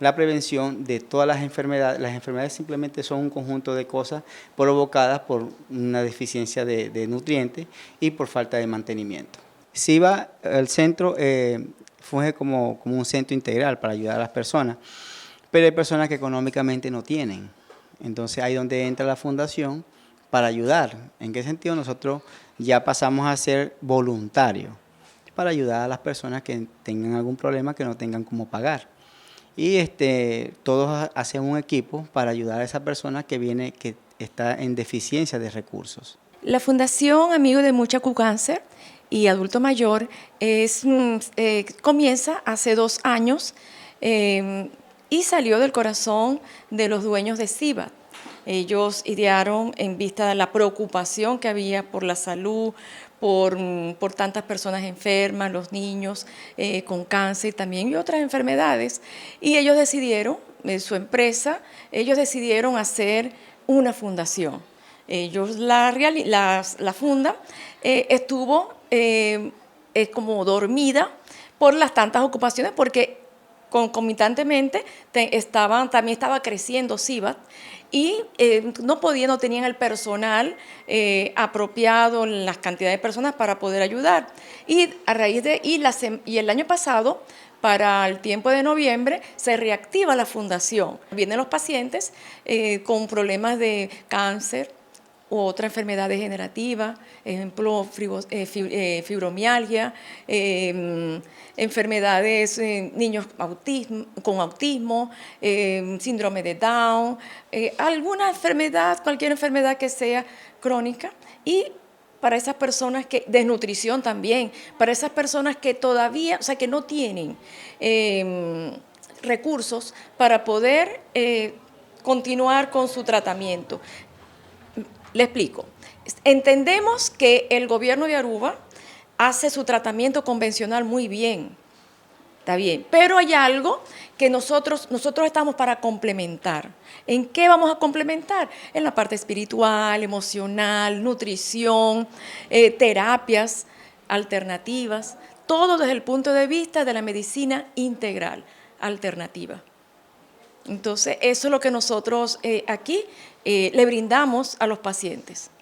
la prevención de todas las enfermedades. Las enfermedades simplemente son un conjunto de cosas provocadas por una deficiencia de nutrientes y por falta de mantenimiento. SIVA, el centro, funge como un centro integral para ayudar a las personas, pero hay personas que económicamente no tienen. Entonces ahí es donde entra la fundación para ayudar. ¿En qué sentido? Nosotros ya pasamos a ser voluntarios para ayudar a las personas que tengan algún problema, que no tengan cómo pagar. Y todos hacen un equipo para ayudar a esa persona que está en deficiencia de recursos. La Fundación Amigos de Muchacu Cáncer y Adulto Mayor comienza hace 2 años y salió del corazón de los dueños de SIVA. Ellos idearon en vista de la preocupación que había por la salud, por tantas personas enfermas, los niños con cáncer también y otras enfermedades. Y ellos decidieron, su empresa, ellos decidieron hacer una fundación. Ellos la fundan, estuvo como dormida por las tantas ocupaciones porque concomitantemente también estaba creciendo SIVA y no tenían el personal apropiado, las cantidades de personas para poder ayudar. Y a raíz y el año pasado, para el tiempo de noviembre, se reactiva la fundación. Vienen los pacientes con problemas de cáncer u otra enfermedad degenerativa, ejemplo, fibromialgia, enfermedades, niños con autismo, síndrome de Down, alguna enfermedad, cualquier enfermedad que sea crónica, y para esas personas desnutrición también, para esas personas que todavía, o sea, que no tienen recursos para poder continuar con su tratamiento. Le explico. Entendemos que el gobierno de Aruba hace su tratamiento convencional muy bien, está bien, pero hay algo que nosotros estamos para complementar. ¿En qué vamos a complementar? En la parte espiritual, emocional, nutrición, terapias alternativas, todo desde el punto de vista de la medicina integral alternativa. Entonces, eso es lo que nosotros aquí le brindamos a los pacientes.